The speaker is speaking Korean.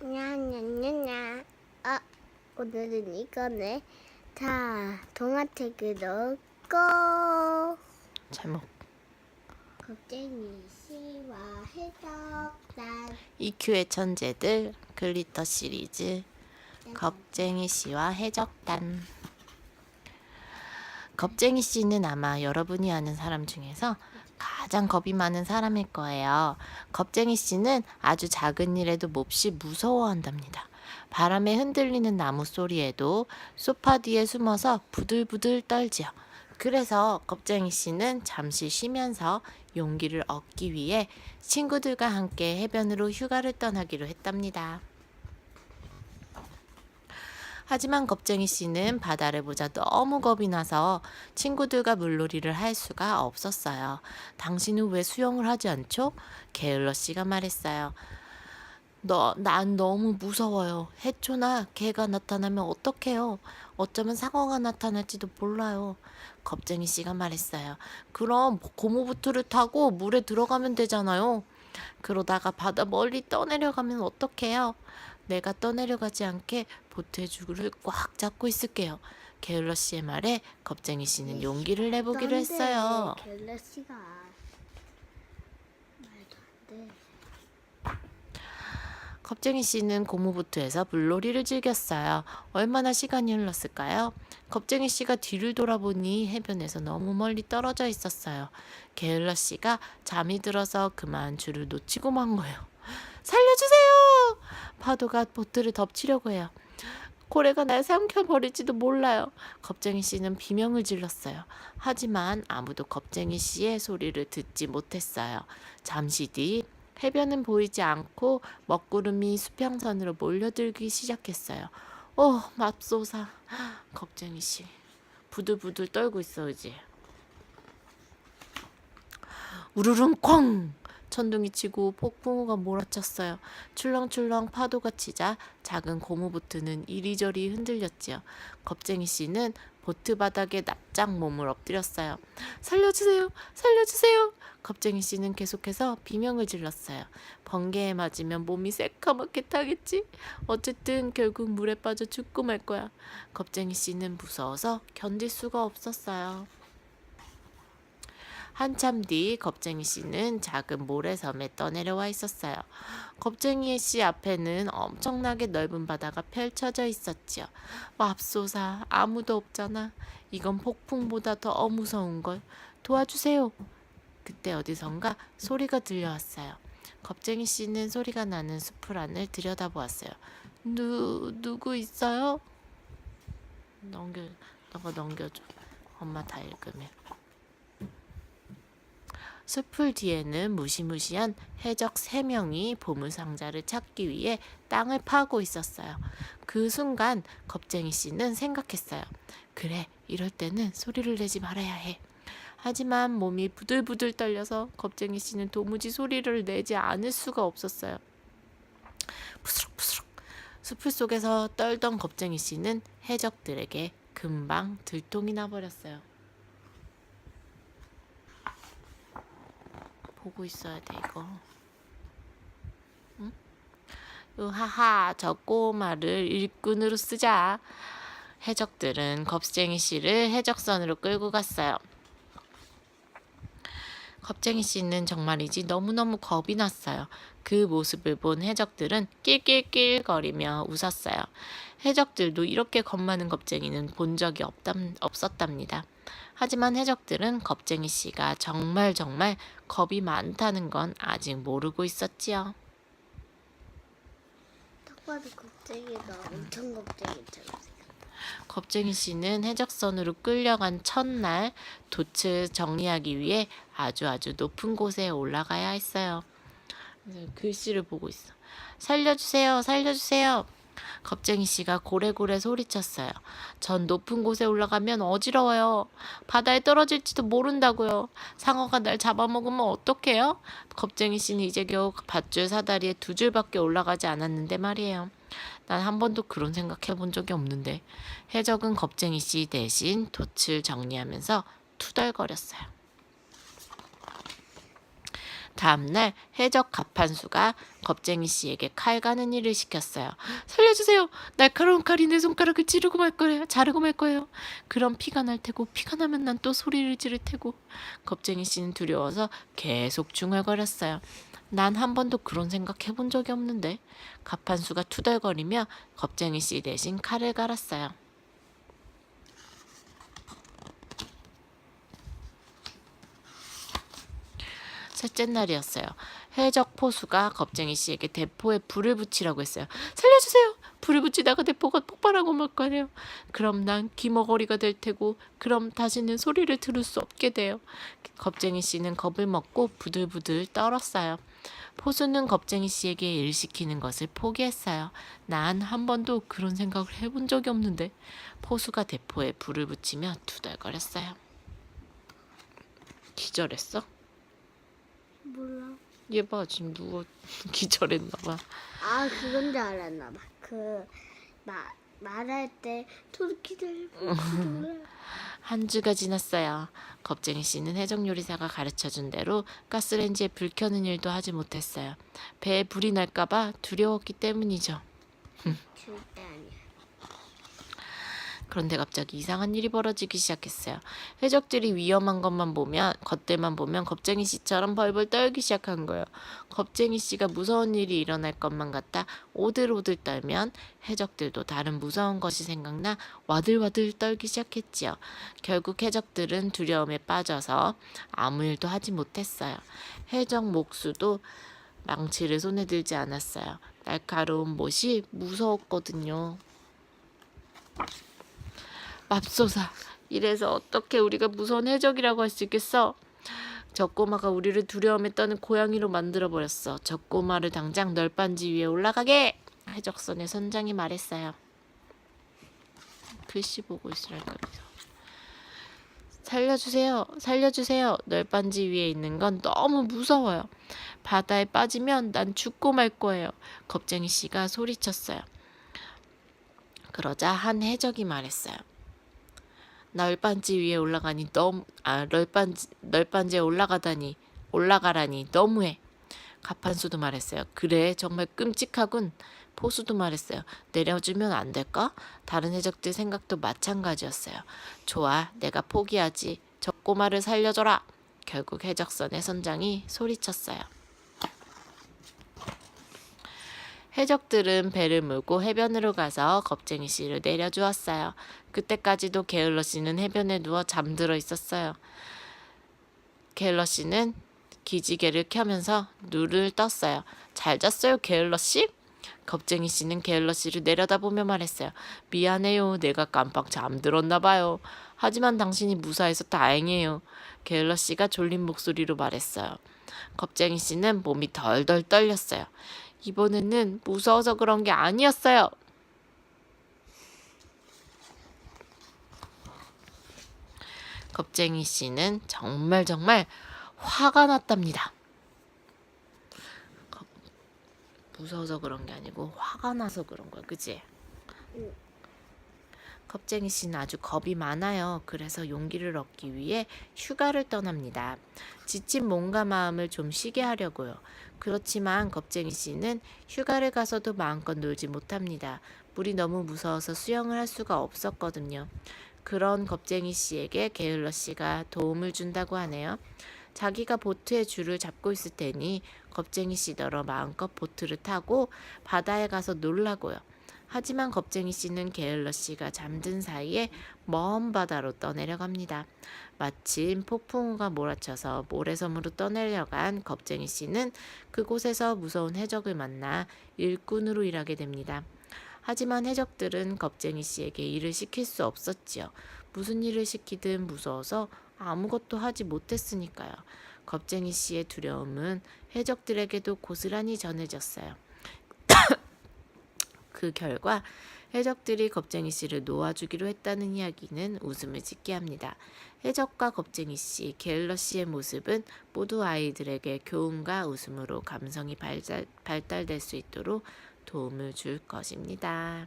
냐냐냐냐. 오늘은 이거네. 자, 동화책으로 고! 제목 겁쟁이 씨와 해적단. EQ의 천재들 글리터 시리즈 겁쟁이 씨와 해적단. 겁쟁이 씨는 아마 여러분이 아는 사람 중에서 가장 겁이 많은 사람일 거예요. 겁쟁이 씨는 아주 작은 일에도 몹시 무서워한답니다. 바람에 흔들리는 나무 소리에도 소파 뒤에 숨어서 부들부들 떨지요. 그래서 겁쟁이 씨는 잠시 쉬면서 용기를 얻기 위해 친구들과 함께 해변으로 휴가를 떠나기로 했답니다. 하지만 겁쟁이 씨는 바다를 보자 너무 겁이 나서 친구들과 물놀이를 할 수가 없었어요. 당신은 왜 수영을 하지 않죠? 게을러 씨가 말했어요. 난 너무 무서워요. 해초나 개가 나타나면 어떡해요? 어쩌면 상어가 나타날지도 몰라요. 겁쟁이 씨가 말했어요. 그럼 고무보트를 타고 물에 들어가면 되잖아요. 그러다가 바다 멀리 떠내려가면 어떡해요? 내가 떠내려가지 않게 보트의 줄을 꽉 잡고 있을게요. 게을러 씨의 말에 겁쟁이 씨는 용기를 내보기로 했어요. 갤럭시가 말도 안 돼. 겁쟁이 씨는 고무보트에서 물놀이를 즐겼어요. 얼마나 시간이 흘렀을까요? 겁쟁이 씨가 뒤를 돌아보니 해변에서 너무 멀리 떨어져 있었어요. 게을러 씨가 잠이 들어서 그만 줄을 놓치고 만 거예요. 살려주세요! 파도가 보트를 덮치려고 해요. 고래가 날 삼켜버릴지도 몰라요. 겁쟁이 씨는 비명을 질렀어요. 하지만 아무도 겁쟁이 씨의 소리를 듣지 못했어요. 잠시 뒤 해변은 보이지 않고 먹구름이 수평선으로 몰려들기 시작했어요. 맙소사. 겁쟁이 씨 부들부들 떨고 있어 이제. 우르릉 쾅! 천둥이 치고 폭풍우가 몰아쳤어요. 출렁출렁 파도가 치자 작은 고무보트는 이리저리 흔들렸지요. 겁쟁이 씨는 보트 바닥에 납작 몸을 엎드렸어요. 살려주세요! 살려주세요! 겁쟁이 씨는 계속해서 비명을 질렀어요. 번개에 맞으면 몸이 새까맣게 타겠지? 어쨌든 결국 물에 빠져 죽고 말 거야. 겁쟁이 씨는 무서워서 견딜 수가 없었어요. 한참 뒤 겁쟁이 씨는 작은 모래섬에 떠내려와 있었어요. 겁쟁이 씨 앞에는 엄청나게 넓은 바다가 펼쳐져 있었지요. 맙소사, 아무도 없잖아. 이건 폭풍보다 더 무서운걸. 도와주세요. 그때 어디선가 소리가 들려왔어요. 겁쟁이 씨는 소리가 나는 숲을 안을 들여다보았어요. 누구 있어요? 너가 넘겨줘. 엄마 다 읽으면. 숲을 뒤에는 무시무시한 해적 3명이 보물상자를 찾기 위해 땅을 파고 있었어요. 그 순간 겁쟁이 씨는 생각했어요. 그래, 이럴 때는 소리를 내지 말아야 해. 하지만 몸이 부들부들 떨려서 겁쟁이 씨는 도무지 소리를 내지 않을 수가 없었어요. 부스럭부스럭. 숲을 속에서 떨던 겁쟁이 씨는 해적들에게 금방 들통이 나버렸어요. 보고 있어야 돼 이거. 응? 하하, 저 꼬마를 일꾼으로 쓰자. 해적들은 겁쟁이 씨를 해적선으로 끌고 갔어요. 겁쟁이 씨는 정말이지 너무너무 겁이 났어요. 그 모습을 본 해적들은 낄낄낄거리며 웃었어요. 해적들도 이렇게 겁 많은 겁쟁이는 본 적이 없었답니다. 하지만 해적들은 겁쟁이 씨가 정말 겁이 많다는 건 아직 모르고 있었지요. 딱 봐도 겁쟁이가 엄청 겁쟁이처럼 생겼다. 겁쟁이 씨는 해적선으로 끌려간 첫날 돛을 정리하기 위해 아주 높은 곳에 올라가야 했어요. 글씨를 보고 있어. 살려주세요, 살려주세요. 겁쟁이 씨가 고래고래 소리쳤어요. 전 높은 곳에 올라가면 어지러워요. 바다에 떨어질지도 모른다고요. 상어가 날 잡아먹으면 어떡해요? 겁쟁이 씨는 이제 겨우 밧줄 사다리에 2줄밖에 올라가지 않았는데 말이에요. 난 한 번도 그런 생각해 본 적이 없는데. 해적은 겁쟁이 씨 대신 돛을 정리하면서 투덜거렸어요. 다음날 해적 갑판수가 겁쟁이 씨에게 칼 가는 일을 시켰어요. 살려주세요. 날카로운 칼이 내 손가락을 자르고 말 거예요. 그럼 피가 날 테고 피가 나면 난 또 소리를 지를 테고. 겁쟁이 씨는 두려워서 계속 중얼거렸어요. 난 한 번도 그런 생각 해본 적이 없는데. 갑판수가 투덜거리며 겁쟁이 씨 대신 칼을 갈았어요. 셋째 날이었어요. 해적 포수가 겁쟁이 씨에게 대포에 불을 붙이라고 했어요. 살려주세요. 불을 붙이다가 대포가 폭발하고 말 거예요. 그럼 난 귀머거리가 될 테고 그럼 다시는 소리를 들을 수 없게 돼요. 겁쟁이 씨는 겁을 먹고 부들부들 떨었어요. 포수는 겁쟁이 씨에게 일 시키는 것을 포기했어요. 난 한 번도 그런 생각을 해본 적이 없는데. 포수가 대포에 불을 붙이며 투덜거렸어요. 기절했어? 몰라. 얘 봐, 지금 누워 기절했나 봐. 아, 그건 줄 알았나 봐. 말할 때 토끼들 한 주가 지났어요. 겁쟁이 씨는 해적 요리사가 가르쳐준 대로 가스레인지에 불 켜는 일도 하지 못했어요. 배에 불이 날까봐 두려웠기 때문이죠. 절대 아니야. 그런데 갑자기 이상한 일이 벌어지기 시작했어요. 해적들이 위험한 것들만 보면 겁쟁이 씨처럼 벌벌 떨기 시작한 거예요. 겁쟁이 씨가 무서운 일이 일어날 것만 같아 오들오들 떨면 해적들도 다른 무서운 것이 생각나 와들와들 떨기 시작했지요. 결국 해적들은 두려움에 빠져서 아무 일도 하지 못했어요. 해적 목수도 망치를 손에 들지 않았어요. 날카로운 못이 무서웠거든요. 맙소사, 이래서 어떻게 우리가 무서운 해적이라고 할 수 있겠어? 저 꼬마가 우리를 두려움에 떠는 고양이로 만들어버렸어. 저 꼬마를 당장 널빤지 위에 올라가게! 해적선의 선장이 말했어요. 글씨 보고 있으라니까. 살려주세요. 살려주세요. 널빤지 위에 있는 건 너무 무서워요. 바다에 빠지면 난 죽고 말 거예요. 겁쟁이 씨가 소리쳤어요. 그러자 한 해적이 말했어요. 널빤지 위에 널빤지에 올라가라니 너무해. 갑판수도 말했어요. 그래, 정말 끔찍하군. 포수도 말했어요. 내려주면 안 될까? 다른 해적들 생각도 마찬가지였어요. 좋아, 내가 포기하지. 저 꼬마를 살려줘라. 결국 해적선의 선장이 소리쳤어요. 해적들은 배를 몰고 해변으로 가서 겁쟁이 씨를 내려주었어요. 그때까지도 게을러 씨는 해변에 누워 잠들어 있었어요. 게을러 씨는 기지개를 켜면서 눈을 떴어요. 잘 잤어요, 게을러 씨? 겁쟁이 씨는 게을러 씨를 내려다보며 말했어요. 미안해요, 내가 깜빡 잠들었나 봐요. 하지만 당신이 무사해서 다행이에요. 게을러 씨가 졸린 목소리로 말했어요. 겁쟁이 씨는 몸이 덜덜 떨렸어요. 이번에는 무서워서 그런 게 아니었어요. 겁쟁이 씨는 정말 화가 났답니다. 무서워서 그런 게 아니고 화가 나서 그런 거야, 그치? 겁쟁이 씨는 아주 겁이 많아요. 그래서 용기를 얻기 위해 휴가를 떠납니다. 지친 몸과 마음을 좀 쉬게 하려고요. 그렇지만 겁쟁이 씨는 휴가를 가서도 마음껏 놀지 못합니다. 물이 너무 무서워서 수영을 할 수가 없었거든요. 그런 겁쟁이 씨에게 게을러 씨가 도움을 준다고 하네요. 자기가 보트의 줄을 잡고 있을 테니 겁쟁이 씨더러 마음껏 보트를 타고 바다에 가서 놀라고요. 하지만 겁쟁이 씨는 게을러 씨가 잠든 사이에 먼 바다로 떠내려갑니다. 마침 폭풍우가 몰아쳐서 모래섬으로 떠내려간 겁쟁이 씨는 그곳에서 무서운 해적을 만나 일꾼으로 일하게 됩니다. 하지만 해적들은 겁쟁이 씨에게 일을 시킬 수 없었지요. 무슨 일을 시키든 무서워서 아무것도 하지 못했으니까요. 겁쟁이 씨의 두려움은 해적들에게도 고스란히 전해졌어요. 그 결과 해적들이 겁쟁이 씨를 놓아주기로 했다는 이야기는 웃음을 짓게 합니다. 해적과 겁쟁이 씨, 게을러 씨의 모습은 모두 아이들에게 교훈과 웃음으로 감성이 발달될 수 있도록 도움을 줄 것입니다.